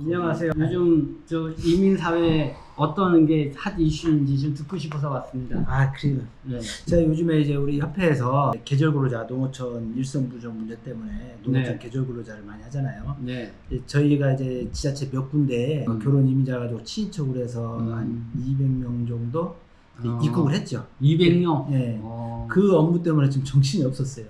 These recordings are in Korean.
안녕하세요. 요즘 저 이민 사회에 어떤 게 핫 이슈인지 좀 듣고 싶어서 왔습니다. 아, 그래요. 네. 제가 요즘에 이제 우리 협회에서 계절 근로자 농어촌 일선 부족 문제 때문에 농어촌 네. 계절 근로자를 많이 하잖아요. 네. 저희가 이제 지자체 몇 군데에 결혼 이민자 가지고 친인척으로 해서 음. 한 200명 정도 입국을 했죠. 200명? 네. 어. 그 업무 때문에 지금 정신이 없었어요.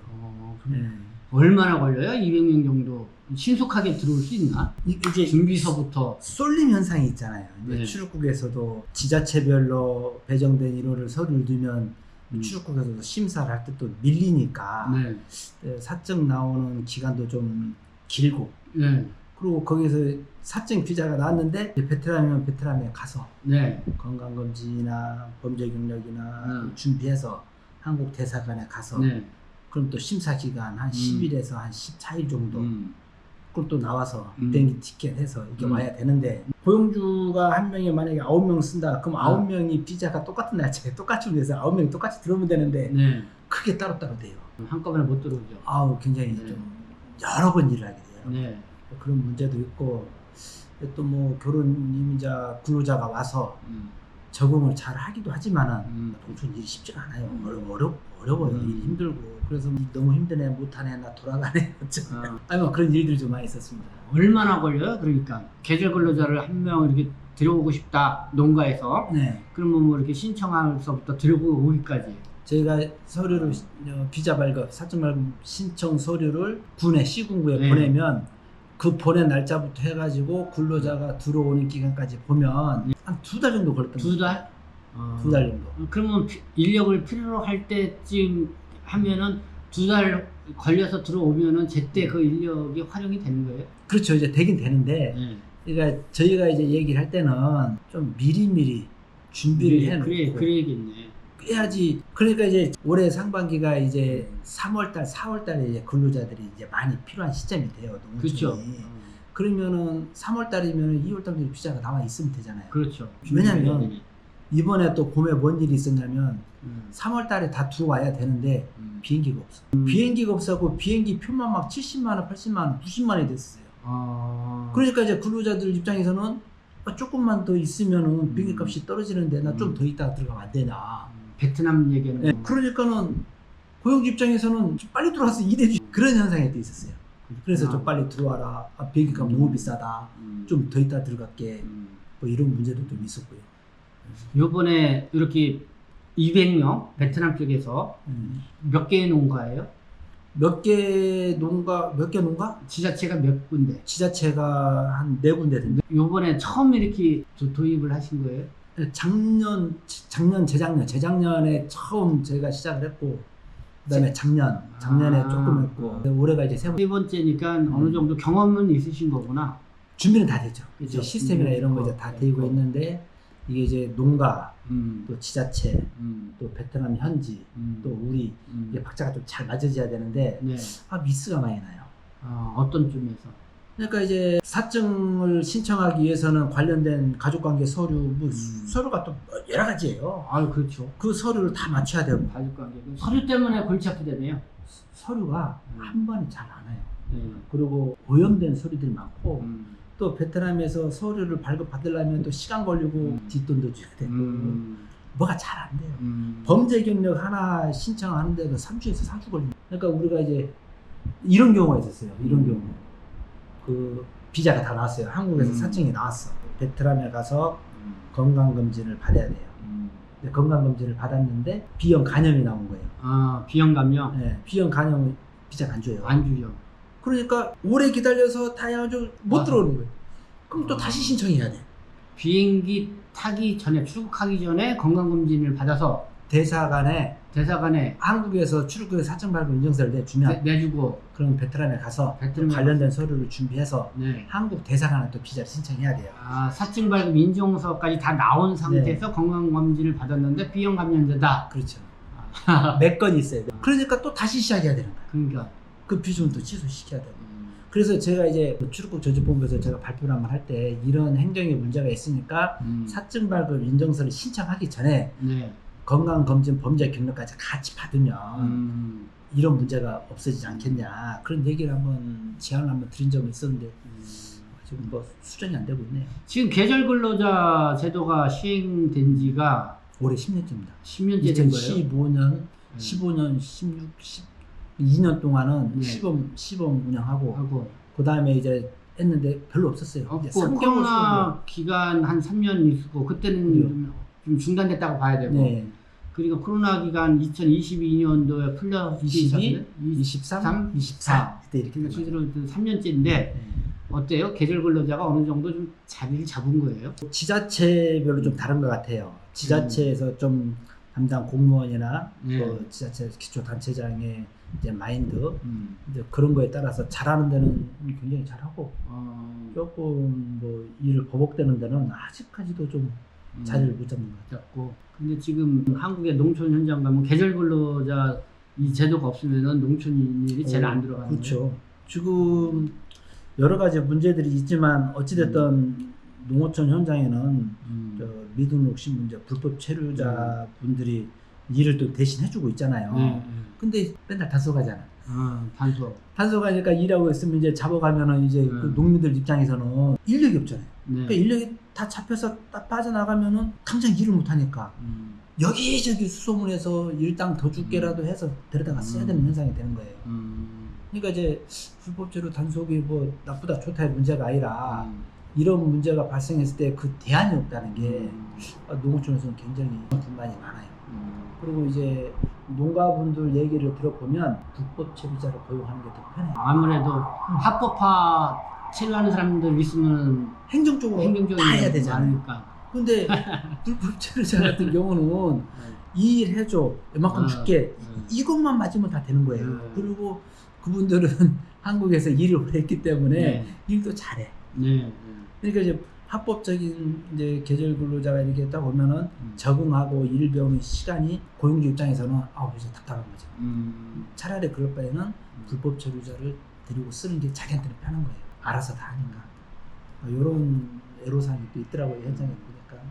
네. 얼마나 걸려요? 200명 정도 신속하게 들어올 수 있나? 이제 준비서부터. 쏠림 현상이 있잖아요. 이제 네. 출입국에서도 지자체별로 배정된 인원을 서류를 두면 출입국에서도 심사를 할 때 또 밀리니까 네. 사증 나오는 기간도 좀 길고, 네. 그리고 거기서 사증 비자가 나왔는데 베트남이면 베트남에 가서 네. 건강검진이나 범죄 경력이나 네. 준비해서 한국 대사관에 가서 네. 그럼 또 심사 기간 한 10일에서 한 14일 정도, 그럼 또 나와서 비행기 티켓 해서 이렇게 와야 되는데, 고용주가 한 명이 만약에 9명 쓴다 그럼 9명이 비자가 똑같은 날짜에 똑같이 오면서 9명이 똑같이 들어오면 되는데 네. 크게 따로따로 돼요. 한꺼번에 못 들어오죠. 아우, 굉장히 네. 좀 여러 번 일을 하게 돼요. 네. 그런 문제도 있고, 또 뭐 결혼 이민자 근로자가 와서 적응을 잘 하기도 하지만은 농촌 일이 쉽지가 않아요. 어려워요. 일이 힘들고. 그래서 너무 힘드네, 못하네, 나 돌아가네, 어쩌네. 아니면 그런 일들이 좀 많이 있었습니다. 얼마나 걸려요? 그러니까 계절 근로자를 한 명 이렇게 들여오고 싶다, 농가에서. 네. 그러면 뭐 이렇게 신청하면서부터 들고 오기까지. 저희가 서류를 비자 발급, 사증 발급 신청 서류를 군에 시군구에 네. 보내면 그 보낸 날짜부터 해가지고 근로자가 들어오는 기간까지 보면 한 2달 정도 걸렸던 것 2달? 같아요. 2달 정도. 그러면 인력을 필요로 할 때쯤 하면은 2달 걸려서 들어오면은 제때 그 인력이 활용이 되는 거예요? 그렇죠. 이제 되긴 되는데, 네. 그러니까 저희가 이제 얘기를 할 때는 좀 미리미리 준비를 해놓고 그래야겠네. 해야지. 그러니까 이제 올해 상반기가 이제 3월달, 4월달에 이제 근로자들이 이제 많이 필요한 시점이 돼요. 농촌이. 그렇죠. 그러면은 3월달이면 2월달에 비자가 나와 있으면 되잖아요. 그렇죠. 왜냐면 이번에 또 봄에 뭔 일이 있었냐면 3월달에 다 들어와야 되는데 비행기가 없어. 비행기가 없어서 비행기 표만 막 70만 원, 80만 원, 90만 원이 됐어요. 그러니까 이제 근로자들 입장에서는 조금만 더 있으면은 비행기 값이 떨어지는데 나 좀 더 있다가 들어가면 안 되냐. 베트남 얘기는. 네, 그러니까는 고용주 입장에서는 좀 빨리 들어와서 일해주 그런 현상이 또 있었어요. 그래서 좀 빨리 들어와라. 비행기 값 너무 비싸다. 좀 더 있다 들어갈게. 뭐 이런 문제도 좀 있었고요. 요번에 이렇게 200명 베트남 쪽에서 몇 개의 농가예요? 몇 개 농가? 지자체가 몇 군데? 지자체가 한 4군데 된다. 요번에 처음 이렇게 도입을 하신 거예요? 재작년에 처음 저희가 시작을 했고, 그다음에 작년에 조금 했고, 올해가 이제 세 번째니까 어느 정도 경험은 있으신 거구나. 준비는 다 됐죠. 그렇죠. 이제 시스템이나 이런 거 이제 다 되고 있는데, 이게 이제 농가, 또 지자체, 또 베트남 현지, 또 우리 이게 박자가 좀 잘 맞아져야 되는데, 네. 미스가 많이 나요. 어떤 점에서? 그러니까 이제 사증을 신청하기 위해서는 관련된 가족관계 서류, 뭐 서류가 또 여러 가지예요. 그렇죠. 그 서류를 다 맞춰야 되고. 가족관계. 서류 때문에 골치 아프다며요. 서류가 한 번에 잘 안 와요. 네. 그리고 오염된 서류들이 많고, 또 베트남에서 서류를 발급받으려면 또 시간 걸리고 뒷돈도 줘야 되고, 뭐가 잘 안 돼요. 범죄 경력 하나 신청하는데도 3주에서 4주 걸립니다. 그러니까 우리가 이제 이런 경우가 있었어요. 이런 경우. 그 비자가 다 나왔어요. 한국에서 사증이 나왔어. 베트남에 가서 건강검진을 받아야 돼요. 근데 건강검진을 받았는데 B형 간염이 나온 거예요. B형 감염? 네, B형 간염 비자가 안 줘요. 안 주죠. 그러니까 오래 기다려서 다 해가지고 못 들어오는 거예요. 그럼 또 다시 신청해야 돼. 비행기 타기 전에, 출국하기 전에 건강검진을 받아서 대사관에 한국에서 출국해서 사증 발급 인증서를 내주면 내주고, 그럼 베트남에 가서 관련된 서류를 준비해서 한국 대사관에 또 비자를 신청해야 돼요. 사증 발급 인증서까지 다 나온 상태에서 건강검진을 받았는데 B형 감염자다. 그렇죠. 몇 건이 있어야 돼. 그러니까 또 다시 시작해야 되는 거야. 그러니까 그 비중은 또 취소시켜야 되고. 그래서 제가 이제 출입국 저주본부에서 제가 발표를 한번 할 때 이런 행정의 문제가 있으니까 사증 발급 인증서를 신청하기 전에 건강검진 범죄 경력까지 같이 받으면 이런 문제가 없어지지 않겠냐, 그런 얘기를 한번 제안을 한번 드린 적이 있었는데 지금 뭐 수정이 안 되고 있네요. 지금 계절 근로자 제도가 시행된 지가 올해 10년째입니다. 10년째 된 거예요? 2015년, 15년, 16, 12년 동안은 네. 시범 운영하고 하고 그 다음에 이제 했는데 별로 없었어요. 이제 없고 3개월 코로나 기간 한 3년 있고 그때는 좀 중단됐다고 봐야 되고 네. 그리고 코로나 기간 2022년도에 풀려 22, 23, 24 그때 이렇게 그러니까 된 거예요. 실제로 3년째인데 네. 어때요? 계절 근로자가 어느 정도 좀 자리를 잡은 거예요? 지자체별로 좀 다른 것 같아요. 지자체에서 좀 담당 공무원이나 네. 그 지자체 기초단체장의 이제 마인드 이제 그런 거에 따라서 잘하는 데는 굉장히 잘하고 조금 뭐 일을 버벅대는 데는 아직까지도 좀 자리를 못 잡는 것 같아요. 잡고 근데 지금 한국의 농촌 현장 가면 계절 근로자 이 제도가 없으면은 농촌 일이 제일 안 들어가는 그렇죠. 거예요. 지금 여러 가지 문제들이 있지만 어찌됐든 농어촌 현장에는 저 미등록신 문제, 불법 체류자 분들이 일을 또 대신 해주고 있잖아요. 네. 근데 맨날 단속 가잖아. 단속. 단속하니까 일하고 있으면 이제 잡아가면은 이제 그 농민들 입장에서는 인력이 없잖아요. 네. 그러니까 인력이 다 잡혀서 딱 빠져나가면은 당장 일을 못 하니까 여기저기 수소문해서 일당 더 줄게라도 해서 데려다가 써야 되는 현상이 되는 거예요. 그러니까 이제 불법체류 단속이 뭐 나쁘다 좋다의 문제가 아니라 이런 문제가 발생했을 때 그 대안이 없다는 게 농어촌에서는 굉장히 불만이 많아요. 그리고 이제 농가분들 얘기를 들어보면 불법 체류자를 고용하는 게 더 편해요. 아무래도 합법화 체류하는 사람들 있으면 행정적으로 행정적인 다 해야 게 되잖아요. 많으니까. 근데 불법 체류자 같은 경우는 이 일 해줘, 이만큼 줄게 이것만 맞으면 다 되는 거예요. 그리고 그분들은 한국에서 일을 오래 했기 때문에 일도 잘해. 그러니까 이제 합법적인 이제 계절 근로자가 이렇게 딱 오면은 적응하고 일 배우는 시간이 고용주 입장에서는 이제 답답한 거죠. 차라리 그럴 바에는 불법 체류자를 데리고 쓰는 게 자기한테는 편한 거예요. 알아서 다 하니까. 이런 애로사항이 또 있더라고요, 현장에 보니까.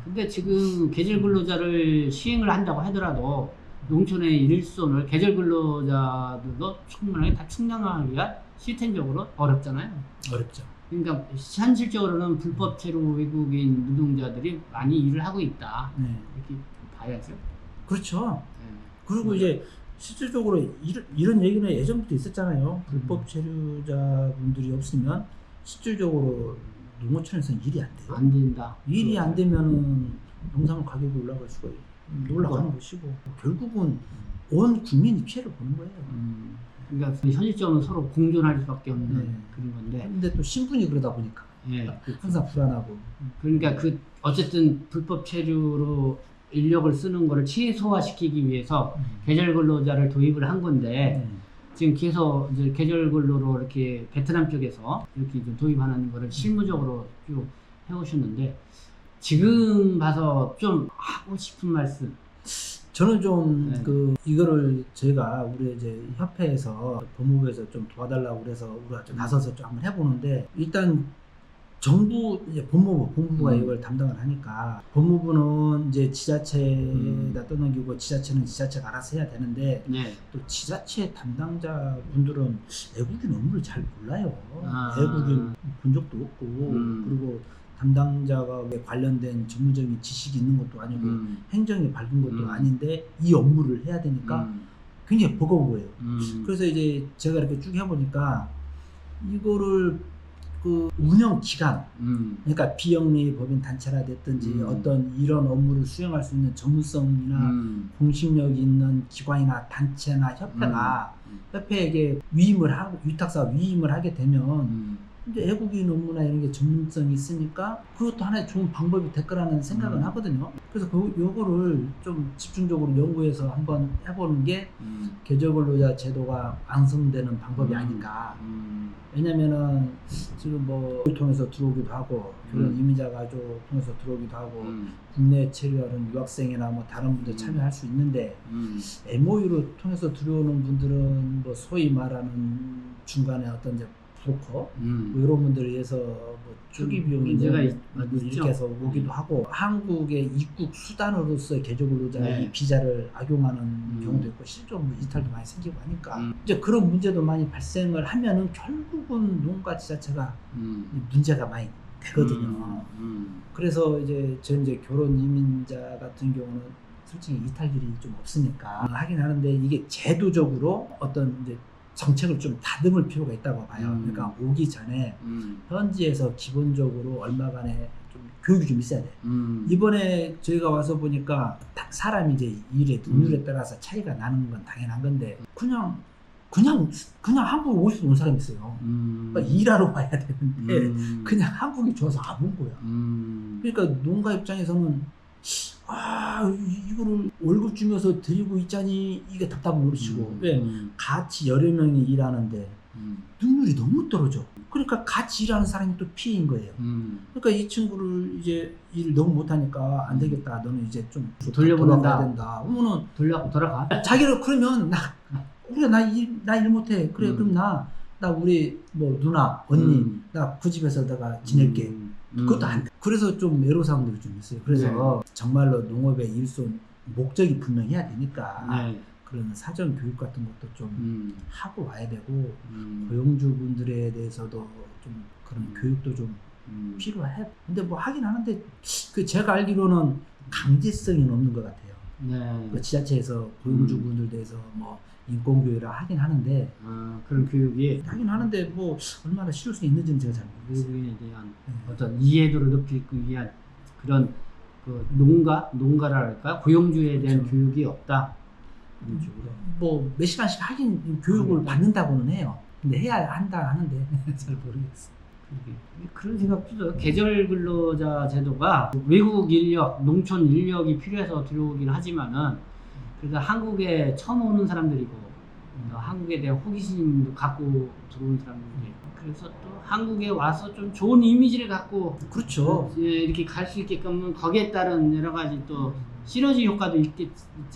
근데 지금 계절 근로자를 시행을 한다고 하더라도 농촌의 일손을 계절 근로자들도 충분하게 다 충당하기가 시스템적으로 어렵잖아요. 어렵죠. 그러니까 현실적으로는 불법 체류 외국인 노동자들이 많이 일을 하고 있다. 이렇게 봐야죠. 그렇죠. 그리고 이제 실질적으로 이런 얘기는 예전부터 있었잖아요. 불법 체류자 분들이 없으면 실질적으로 농어촌에서는 일이 안 돼요. 안 된다. 일이 안 되면은 농산물 가격이 올라갈 수가 올라가는 것이고 결국은 온 국민이 피해를 보는 거예요. 그러니까 현실적으로 서로 공존할 수밖에 없는 그런 건데. 근데 또 신분이 그러다 보니까 항상 불안하고. 그러니까 어쨌든 불법 체류로 인력을 쓰는 거를 최소화시키기 위해서 계절 근로자를 도입을 한 건데 지금 계속 이제 계절 근로로 이렇게 베트남 쪽에서 이렇게 좀 도입하는 거를 실무적으로 쭉 해오셨는데 지금 봐서 좀 하고 싶은 말씀. 저는 좀 이거를 저희가 우리 이제 협회에서 법무부에서 좀 도와달라고 그래서 우리가 좀 나서서 좀 한번 해보는데 일단 정부 이제 법무부가 이걸 담당을 하니까 법무부는 이제 지자체에다 떠넘기고 지자체는 지자체가 알아서 해야 되는데 또 지자체 담당자 분들은 외국인 업무를 잘 몰라요. 외국인 본 적도 없고 그리고 담당자가 관련된 전문적인 지식이 있는 것도 아니고 행정이 밝은 것도 아닌데 이 업무를 해야 되니까 굉장히 버거운 거예요. 그래서 이제 제가 이렇게 쭉 해보니까 이거를 그 운영 기관, 그러니까 비영리 법인 단체라 됐든지 어떤 이런 업무를 수행할 수 있는 전문성이나 공신력이 있는 기관이나 단체나 협회에게 위탁사 위임을 하게 되면 이제 외국인 업무나 이런 게 전문성이 있으니까 그것도 하나의 좋은 방법이 될 거라는 생각은 하거든요. 그래서 요거를 좀 집중적으로 연구해서 한번 해보는 게 계절 근로자 제도가 완성되는 방법이 아닌가. 왜냐면은 지금 뭐 통해서 들어오기도 하고 결혼 이민자 가족 통해서 들어오기도 하고 국내 체류하는 유학생이나 뭐 다른 분들 참여할 수 있는데 MOU를 통해서 들어오는 분들은 뭐 소위 말하는 중간에 어떤 이제 브로커 뭐 이런 분들에 의해서 뭐 초기 비용이 문제가 이렇게 해서 오기도 하고 한국의 입국 수단으로서 계절근로자의 네. 이 비자를 악용하는 경우도 있고 실제로 뭐 이탈도 많이 생기고 하니까 음. 이제 그런 문제도 많이 발생을 하면은 결국은 농가 지자체가 문제가 많이 되거든요. 그래서 이제 저 이제 결혼 이민자 같은 경우는 솔직히 이탈률이 좀 없으니까 하긴 하는데 이게 제도적으로 어떤 이제 정책을 좀 다듬을 필요가 있다고 봐요. 그러니까 오기 전에 현지에서 기본적으로 얼마간의 좀 교육이 좀 있어야 돼. 이번에 저희가 와서 보니까 사람이 이제 일의 능률에 따라서 차이가 나는 건 당연한 건데 그냥 한국에 50도 온 사람이 있어요. 그러니까 일하러 와야 되는데 그냥 한국이 좋아서 안 온 거야. 그러니까 농가 입장에서는 이거를 월급 주면서 드리고 있자니 이게 답답한 노릇이고 왜 같이 여러 명이 일하는데 능률이 너무 떨어져. 그러니까 같이 일하는 사람이 또 피해인 거예요. 그러니까 이 친구를 이제 일을 너무 못하니까 안 되겠다. 너는 이제 좀 돌려보낸다. 된다. 그러면은 돌아가. 자기를 그러면 나 일 못해. 그래 그럼 나 우리 뭐 누나 언니 나 그 집에서 내가 지낼게. 그것도 안 돼. 그래서 좀 애로사항들이 좀 있어요. 그래서 정말로 농업의 일손 목적이 분명해야 되니까 그런 사전 교육 같은 것도 좀 하고 와야 되고 고용주분들에 대해서도 좀 그런 교육도 좀 필요해. 근데 뭐 하긴 하는데 그 제가 알기로는 강제성이 없는 것 같아요. 그 지자체에서 고용주분들 대해서 뭐 인권교육이라 하긴 하는데 그런 교육이 하긴 하는데 뭐 얼마나 실을 수 있는지는 제가 잘 모르겠어요. 교육에 대한 어떤 이해도를 높이기 위한 그런 그 농가랄까 고용주에 대한 그렇죠. 교육이 없다. 뭐 몇 시간씩 하긴 교육을 받는다고는 해요. 근데 해야 한다 하는데 잘 모르겠어요. 그런 생각도 들어요. 계절 근로자 제도가 외국 인력, 농촌 인력이 필요해서 들어오긴 하지만은 그러니까 한국에 처음 오는 사람들이고 한국에 대한 호기심도 갖고 들어온 사람들이 그래서 또 한국에 와서 좀 좋은 이미지를 갖고 그렇죠. 이렇게 갈 수 있게끔 거기에 따른 여러 가지 또 시너지 효과도 있지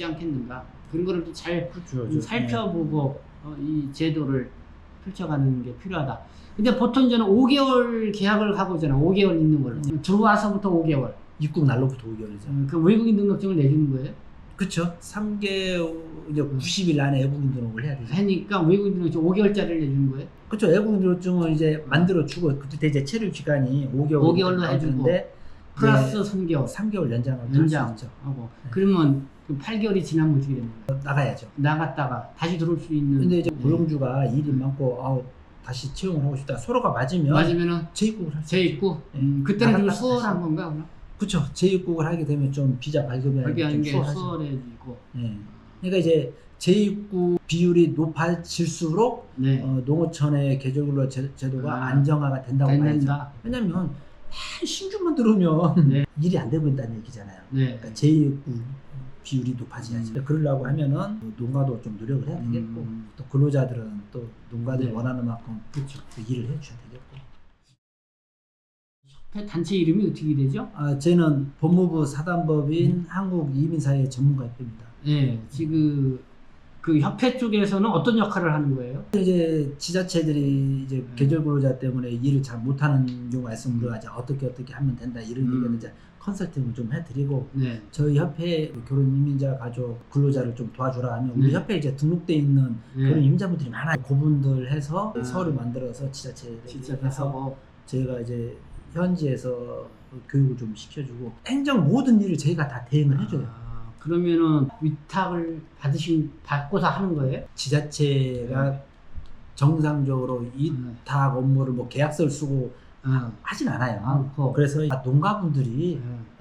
않겠는가 그런 거를 또 잘 그렇죠. 살펴보고 이 제도를 펼쳐가는 게 필요하다. 근데 보통 저는 5개월 계약을 하고 있잖아. 5개월 있는 거를 들어와서부터 5개월 입국 날로부터 5개월이죠. 그 외국인 등록증을 내주는 거예요? 그렇죠. 3개월 이제 90일 안에 외국인 등록을 해야 되죠. 하니까 외국인 등록증 5개월짜리를 내주는 거예요? 그렇죠. 외국인 등록증을 이제 만들어 주고 그때 이제 체류 기간이 5개월로 해주는데 플러스 3개월 3개월 연장을 할수 있죠. 하고 그러면 그 8개월이 지나면 어떻게 되는 거예요? 나가야죠. 나갔다가 다시 들어올 수 있는. 근데 이제 고용주가 일이 많고 다시 채용을 하고 싶다. 서로가 맞으면은 재입국을 할 수 있죠. 재입국. 그때는 좀 수월한 건가 그럼? 그렇죠. 재입국을 하게 되면 좀 비자 발급이라는 게 좀 수월해지고. 그러니까 이제 재입국 비율이 높아질수록 농어촌의 계절근로 제도가 안정화가 된다고 봐야죠. 왜냐하면 신규만 들어오면 일이 안 되고 있다는 얘기잖아요. 그러니까 재입국 비율이 높아져야죠. 그러려고 하면은 농가도 좀 노력을 해야 되겠고 또 근로자들은 또 농가들이 원하는 만큼 그렇죠. 일을 해줘야 되겠고. 협회 단체 이름이 어떻게 되죠? 저희는 법무부 사단법인 한국이민사회 전문가협회입니다. 지금 그 협회 쪽에서는 어떤 역할을 하는 거예요? 이제 지자체들이 이제 계절 근로자 때문에 일을 잘 못하는 경우가 있으면 우리가 이제 어떻게 하면 된다 이런 얘기는 이제 컨설팅을 좀 해드리고 저희 협회 결혼 이민자 가족 근로자를 좀 도와주라 하면 우리 협회에 이제 등록돼 있는 결혼 이민자분들이 많아요. 그분들 해서 서류 만들어서 지자체에 해서 저희가 이제 현지에서 교육을 좀 시켜주고 행정 모든 일을 저희가 다 대행을 해줘요. 그러면은 위탁을 받고서 하는 거예요? 지자체가 정상적으로 위탁 업무를 뭐 계약서를 쓰고 하진 않아요. 그래서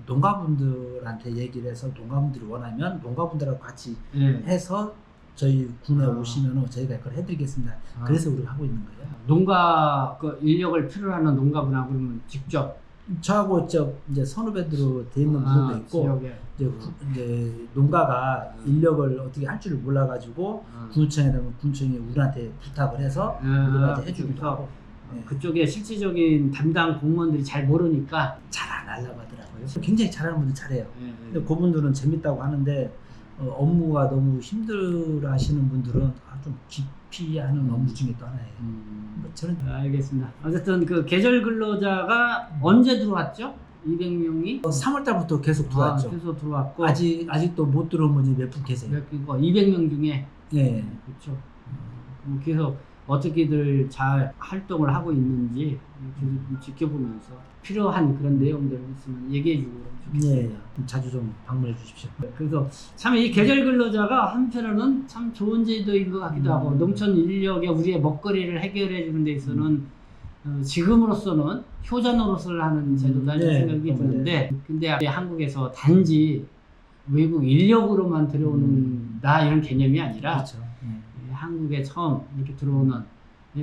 농가분들한테 얘기를 해서 농가분들이 원하면 농가분들하고 같이 해서 저희 군에 오시면 저희가 그걸 해드리겠습니다. 그래서 우리가 하고 있는 거예요. 농가 그 인력을 필요로 하는 농가분하고 그러면 직접 저하고 이제 선후배들로 돼 있는 분들도 있고 이제 농가가 인력을 어떻게 할 줄을 몰라가지고 군청에 가면 군청이 우리한테 부탁을 해서 우리가 이제 해주기도 하고 그쪽에 실질적인 담당 공무원들이 잘 모르니까 잘 안 하려고 하더라고요. 굉장히 잘하는 분들 잘해요. 근데 그분들은 재밌다고 하는데 업무가 너무 힘들어하시는 분들은 좀 기피하는 업무 중에 또 하나예요. 뭐 저는 알겠습니다. 어쨌든 그 계절 근로자가 언제 들어왔죠? 200명이 3월 달부터 계속 들어왔죠. 계속 들어왔고 아직도 못 들어온 분이 몇 분 계세요. 200명 중에 네. 그렇죠. 그럼 계속 어떻게들 잘 활동을 하고 있는지 계속 지켜보면서 필요한 그런 내용들 있으면 얘기해주고 좋겠습니다. 네. 자주 좀 방문해 주십시오. 그래서 참 이 계절 근로자가 한편으로는 참 좋은 제도인 것 같기도 하고 농촌 인력의 우리의 먹거리를 해결해 주는 데 있어서는 지금으로서는 효자 노릇을 하는 제도다 이런 생각이 드는데 근데 한국에서 단지 외국 인력으로만 들어오는다 이런 개념이 아니라 그렇죠. 한국에 처음 이렇게 들어오는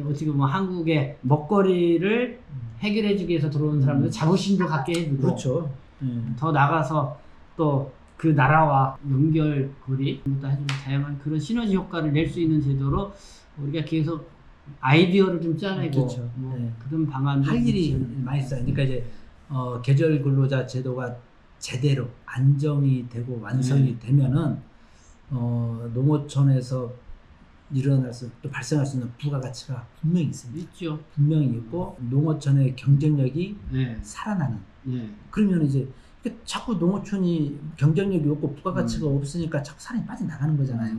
어떻게 보면 한국의 먹거리를 해결해 주기 위해서 들어오는 사람들 자부심도 갖게 해주고 그렇죠. 더 나가서 또 그 나라와 연결고리 해주는 다양한 그런 시너지 효과를 낼 수 있는 제도로 우리가 계속 아이디어를 좀 짜내고 그렇죠. 그런 방안도 할 일이 많이 있어요. 그러니까 이제 계절 근로자 제도가 제대로 안정이 되고 완성이 되면은 농어촌에서 또 발생할 수 있는 부가가치가 분명히 있습니다. 있죠. 분명히 있고 농어촌의 경쟁력이 살아나는. 그러면 이제 자꾸 농어촌이 경쟁력이 없고 부가가치가 없으니까 자꾸 사람이 빠져나가는 거잖아요.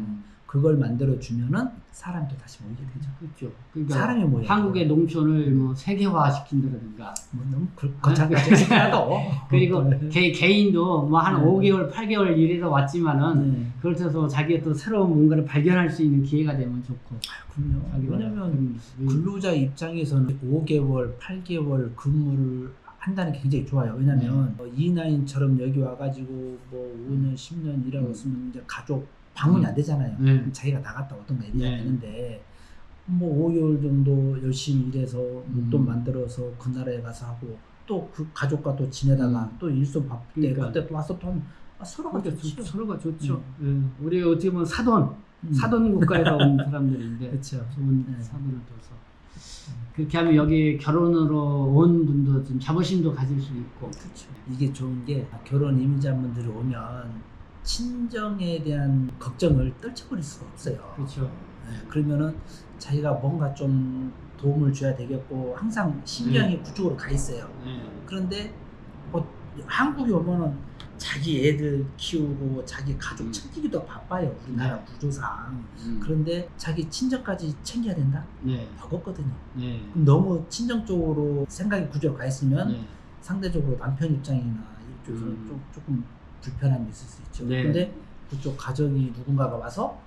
그걸 만들어 주면은 사람도 다시 모이게 되죠. 그렇죠. 그러니까 사람이 모여. 한국의 농촌을 뭐 세계화 시킨다든가. 뭐 너무 거창하지 않아도. 그리고 개인도 뭐 한 5개월, 8개월 일해서 왔지만은 그렇다고 자기가 또 새로운 뭔가를 발견할 수 있는 기회가 되면 좋고. 그럼요. 왜냐면 근로자 입장에서는 5개월, 8개월 근무를 한다는 게 굉장히 좋아요. 왜냐면 E9처럼 여기 와가지고 뭐 5년, 10년 일하고 있으면 이제 가족 방문이 안 되잖아요. 자기가 나갔다 어떤 거 일해야 되는데 뭐 5개월 정도 열심히 일해서 목돈 만들어서 그 나라에 가서 하고 또 그 가족과 또 지내다가 또 일손 바쁠 때 그때 또 와서 또 서로가 좋죠. 서로가 좋죠. 우리 어떻게 보면 사돈 국가에서 온 사람들인데 그렇죠. 좋은 사돈을 둬서 그렇게 하면 여기 결혼으로 온 분도 좀 자부심도 가질 수 있고. 그렇죠. 이게 좋은 게 결혼 이민자분들이 오면 친정에 대한 걱정을 떨쳐버릴 수가 없어요. 그렇죠. 그러면은 자기가 뭔가 좀 도움을 줘야 되겠고 항상 신경이 그쪽으로 가 있어요. 그런데 한국에 오면은 자기 애들 키우고 자기 가족 챙기기도 바빠요. 우리나라 구조상. 그런데 자기 친정까지 챙겨야 된다? 버겁거든요. 그럼 너무 친정 쪽으로 생각이 구조로 가 있으면 상대적으로 남편 입장이나 이쪽에서 조금 불편함이 있을 수 있죠. 근데 그쪽 가정이 누군가가 와서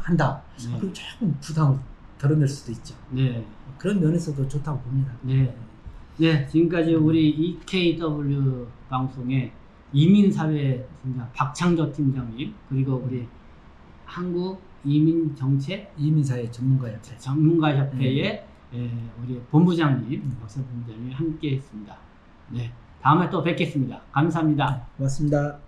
한다. 그럼 조금 부담을 덜어낼 수도 있죠. 그런 면에서도 좋다고 봅니다. 지금까지 우리 EKW 방송의 이민사회 팀장 박창조 팀장님 그리고 우리 한국 이민사회 전문가협회의 우리 본부장님 박사 본부장님이 함께했습니다. 다음에 또 뵙겠습니다. 감사합니다. 고맙습니다.